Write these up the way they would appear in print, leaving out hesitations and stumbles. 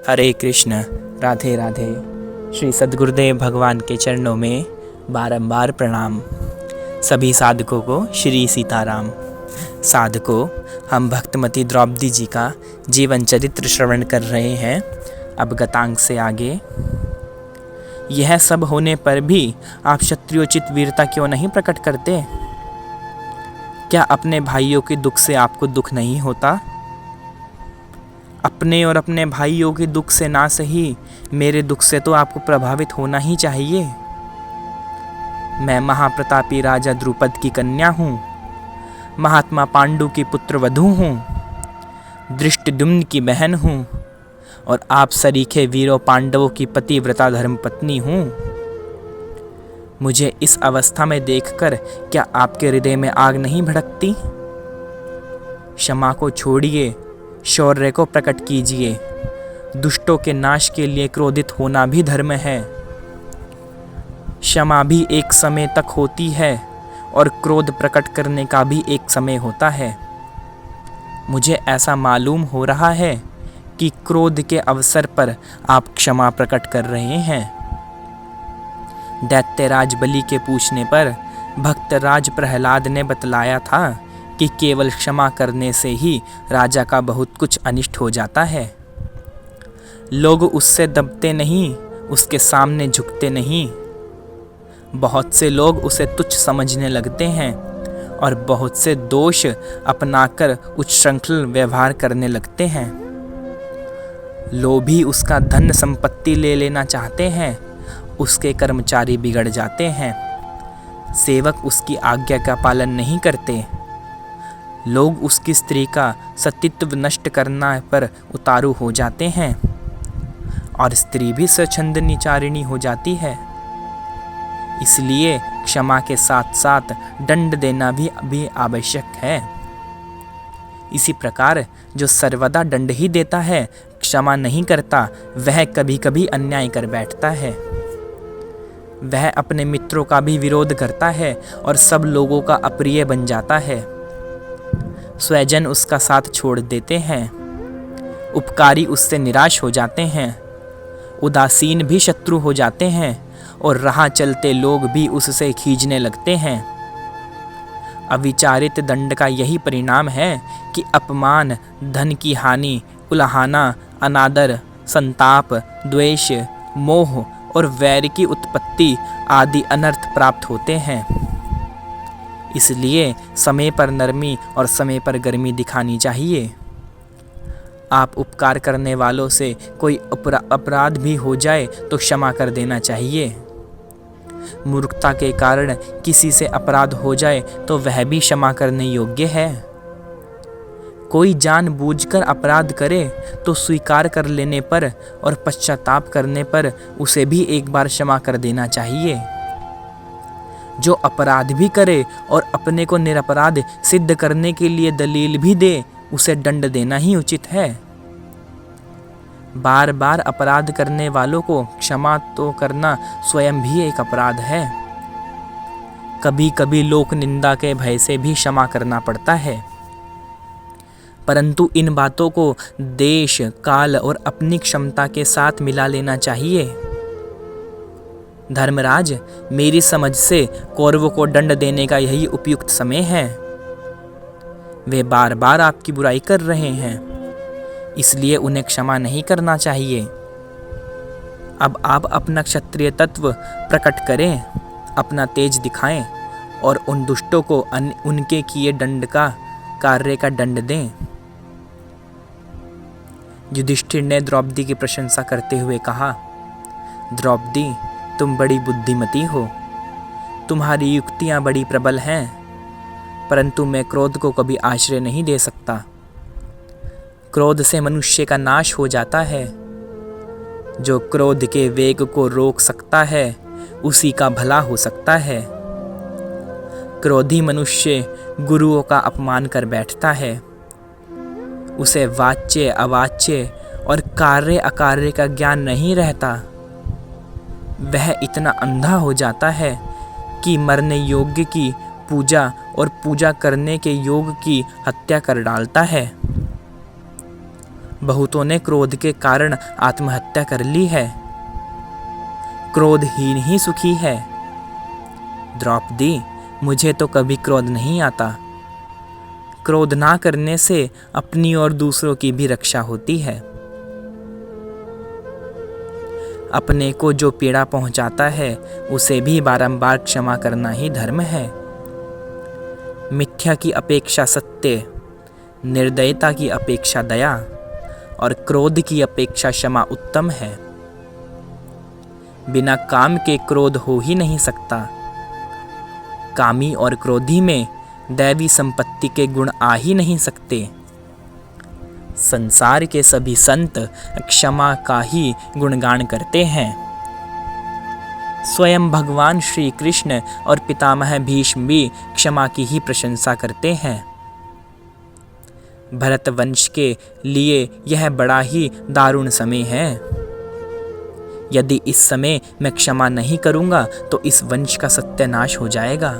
हरे कृष्ण। राधे राधे। श्री सद्गुरुदेव भगवान के चरणों में बारंबार प्रणाम। सभी साधकों को श्री सीताराम। साधकों, हम भक्तमती द्रौपदी जी का जीवन चरित्र श्रवण कर रहे हैं। अब गतांक से आगे। यह सब होने पर भी आप क्षत्रियोचित वीरता क्यों नहीं प्रकट करते? क्या अपने भाइयों के दुख से आपको दुख नहीं होता? अपने और अपने भाइयों के दुख से ना सही, मेरे दुख से तो आपको प्रभावित होना ही चाहिए। मैं महाप्रतापी राजा द्रुपद की कन्या हूँ, महात्मा पांडु की पुत्र वधू हूँ, धृष्टद्युम्न की बहन हूँ और आप सरीखे वीरों पांडवों की पतिव्रता धर्मपत्नी हूँ। मुझे इस अवस्था में देखकर क्या आपके हृदय में आग नहीं भड़कती? क्षमा को छोड़िए, शौर्य को प्रकट कीजिए। दुष्टों के नाश के लिए क्रोधित होना भी धर्म है। क्षमा भी एक समय तक होती है और क्रोध प्रकट करने का भी एक समय होता है। मुझे ऐसा मालूम हो रहा है कि क्रोध के अवसर पर आप क्षमा प्रकट कर रहे हैं। दैत्यराज बलि के पूछने पर भक्तराज प्रहलाद ने बतलाया था कि केवल क्षमा करने से ही राजा का बहुत कुछ अनिष्ट हो जाता है। लोग उससे दबते नहीं, उसके सामने झुकते नहीं। बहुत से लोग उसे तुच्छ समझने लगते हैं और बहुत से दोष अपनाकर उच्छृंखल व्यवहार करने लगते हैं। लोभी उसका धन संपत्ति ले लेना चाहते हैं, उसके कर्मचारी बिगड़ जाते हैं। सेवक उसकी आज्ञा का पालन नहीं करते। लोग उसकी स्त्री का सतीत्व नष्ट करना पर उतारू हो जाते हैं और स्त्री भी स्वच्छंदनीचारिणी हो जाती है। इसलिए क्षमा के साथ साथ दंड देना भी आवश्यक है। इसी प्रकार जो सर्वदा दंड ही देता है, क्षमा नहीं करता, वह कभी कभी अन्याय कर बैठता है। वह अपने मित्रों का भी विरोध करता है और सब लोगों का अप्रिय बन जाता है। स्वजन उसका साथ छोड़ देते हैं, उपकारी उससे निराश हो जाते हैं, उदासीन भी शत्रु हो जाते हैं और राह चलते लोग भी उससे खींचने लगते हैं। अविचारित दंड का यही परिणाम है कि अपमान, धन की हानि, उलाहना, अनादर, संताप, द्वेष, मोह और वैर की उत्पत्ति आदि अनर्थ प्राप्त होते हैं। इसलिए समय पर नरमी और समय पर गर्मी दिखानी चाहिए। आप उपकार करने वालों से कोई अपराध भी हो जाए तो क्षमा कर देना चाहिए। मूर्खता के कारण किसी से अपराध हो जाए तो वह भी क्षमा करने योग्य है। कोई जानबूझकर अपराध करे तो स्वीकार कर लेने पर और पश्चाताप करने पर उसे भी एक बार क्षमा कर देना चाहिए। जो अपराध भी करे और अपने को निरपराध सिद्ध करने के लिए दलील भी दे, उसे दंड देना ही उचित है। बार बार अपराध करने वालों को क्षमा तो करना स्वयं भी एक अपराध है। कभी कभी लोक निंदा के भय से भी क्षमा करना पड़ता है, परंतु इन बातों को देश, काल और अपनी क्षमता के साथ मिला लेना चाहिए। धर्मराज, मेरी समझ से कौरवों को दंड देने का यही उपयुक्त समय है। वे बार बार आपकी बुराई कर रहे हैं, इसलिए उन्हें क्षमा नहीं करना चाहिए। अब आप अपना क्षत्रिय तत्व प्रकट करें, अपना तेज दिखाएं और उन दुष्टों को उनके किए दंड का कार्य का दंड दें। युधिष्ठिर ने द्रौपदी की प्रशंसा करते हुए कहा, द्रौपदी, तुम बड़ी बुद्धिमती हो, तुम्हारी युक्तियां बड़ी प्रबल हैं, परंतु मैं क्रोध को कभी आश्रय नहीं दे सकता। क्रोध से मनुष्य का नाश हो जाता है। जो क्रोध के वेग को रोक सकता है, उसी का भला हो सकता है। क्रोधी मनुष्य गुरुओं का अपमान कर बैठता है। उसे वाच्य, अवाच्य और कार्य अकार्य का ज्ञान नहीं रहता। वह इतना अंधा हो जाता है कि मरने योग्य की पूजा और पूजा करने के योग की हत्या कर डालता है। बहुतों ने क्रोध के कारण आत्महत्या कर ली है। क्रोधहीन ही सुखी है। द्रौपदी, मुझे तो कभी क्रोध नहीं आता। क्रोध ना करने से अपनी और दूसरों की भी रक्षा होती है। अपने को जो पीड़ा पहुंचाता है उसे भी बारंबार क्षमा करना ही धर्म है। मिथ्या की अपेक्षा सत्य, निर्दयता की अपेक्षा दया और क्रोध की अपेक्षा क्षमा उत्तम है। बिना काम के क्रोध हो ही नहीं सकता। कामी और क्रोधी में दैवी संपत्ति के गुण आ ही नहीं सकते। संसार के सभी संत क्षमा का ही गुणगान करते हैं। स्वयं भगवान श्री कृष्ण और पितामह भीष्म भी क्षमा की ही प्रशंसा करते हैं। भरत वंश के लिए यह बड़ा ही दारुण समय है। यदि इस समय मैं क्षमा नहीं करूंगा तो इस वंश का सत्यानाश हो जाएगा।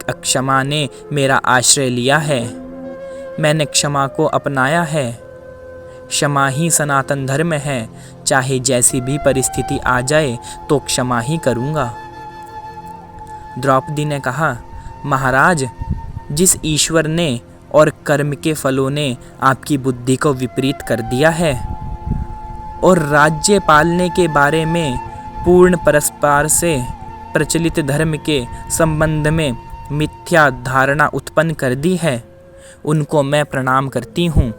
अक्षमा ने मेरा आश्रय लिया है। मैंने क्षमा को अपनाया है। क्षमा ही सनातन धर्म है। चाहे जैसी भी परिस्थिति आ जाए तो क्षमा ही करूंगा। द्रौपदी ने कहा, महाराज, जिस ईश्वर ने और कर्म के फलों ने आपकी बुद्धि को विपरीत कर दिया है और राज्य पालने के बारे में पूर्ण परस्पर से प्रचलित धर्म के संबंध में मिथ्या धारणा उत्पन्न कर दी है, उनको मैं प्रणाम करती हूँ।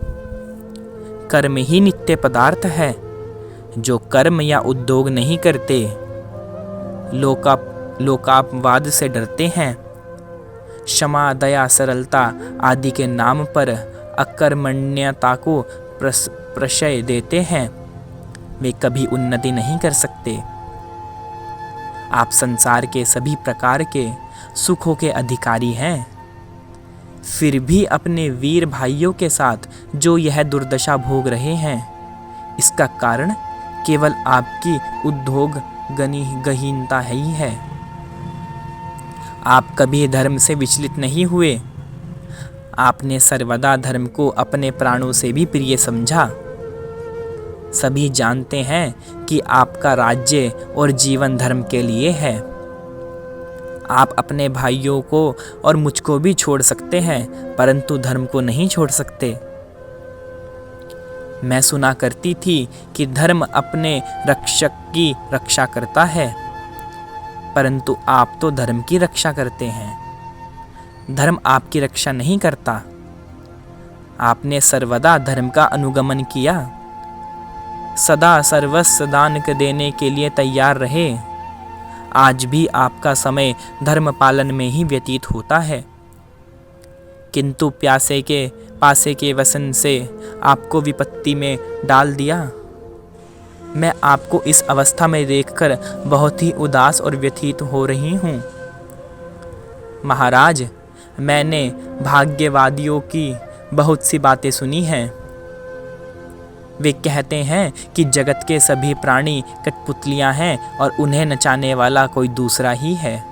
कर्म ही नित्य पदार्थ है। जो कर्म या उद्योग नहीं करते, लोकापवाद से डरते हैं, क्षमा, दया, सरलता आदि के नाम पर अकर्मण्यता को प्रश्रय देते हैं, वे कभी उन्नति नहीं कर सकते। आप संसार के सभी प्रकार के सुखों के अधिकारी हैं, फिर भी अपने वीर भाइयों के साथ जो यह दुर्दशा भोग रहे हैं, इसका कारण केवल आपकी उद्योग गहीनता ही है। आप कभी धर्म से विचलित नहीं हुए। आपने सर्वदा धर्म को अपने प्राणों से भी प्रिय समझा। सभी जानते हैं कि आपका राज्य और जीवन धर्म के लिए है। आप अपने भाइयों को और मुझको भी छोड़ सकते हैं, परंतु धर्म को नहीं छोड़ सकते। मैं सुना करती थी कि धर्म अपने रक्षक की रक्षा करता है, परंतु आप तो धर्म की रक्षा करते हैं। धर्म आपकी रक्षा नहीं करता। आपने सर्वदा धर्म का अनुगमन किया, सदा सर्वस्व दान देने के लिए तैयार रहे। आज भी आपका समय धर्म पालन में ही व्यतीत होता है, किंतु पासे के वसन से आपको विपत्ति में डाल दिया। मैं आपको इस अवस्था में देखकर बहुत ही उदास और व्यथित हो रही हूँ। महाराज, मैंने भाग्यवादियों की बहुत सी बातें सुनी हैं। वे कहते हैं कि जगत के सभी प्राणी कठपुतलियां हैं और उन्हें नचाने वाला कोई दूसरा ही है।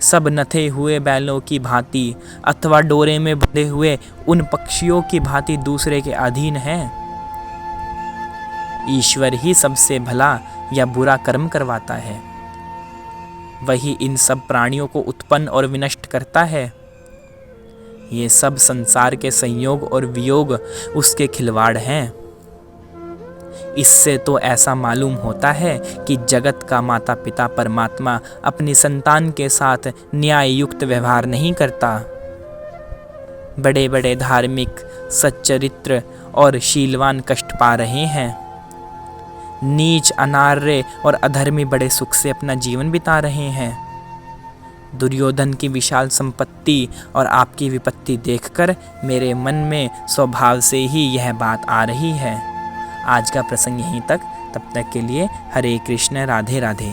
सब नथे हुए बैलों की भांति अथवा डोरे में बंधे हुए उन पक्षियों की भांति दूसरे के अधीन हैं। ईश्वर ही सबसे भला या बुरा कर्म करवाता है। वही इन सब प्राणियों को उत्पन्न और विनष्ट करता है। ये सब संसार के संयोग और वियोग उसके खिलवाड़ हैं। इससे तो ऐसा मालूम होता है कि जगत का माता पिता परमात्मा अपनी संतान के साथ न्याय युक्त व्यवहार नहीं करता। बड़े बड़े धार्मिक, सच्चरित्र और शीलवान कष्ट पा रहे हैं। नीच, अनार्य और अधर्मी बड़े सुख से अपना जीवन बिता रहे हैं। दुर्योधन की विशाल संपत्ति और आपकी विपत्ति देखकर मेरे मन में स्वभाव से ही यह बात आ रही है। आज का प्रसंग यहीं तक। तब तक के लिए हरे कृष्ण, राधे राधे।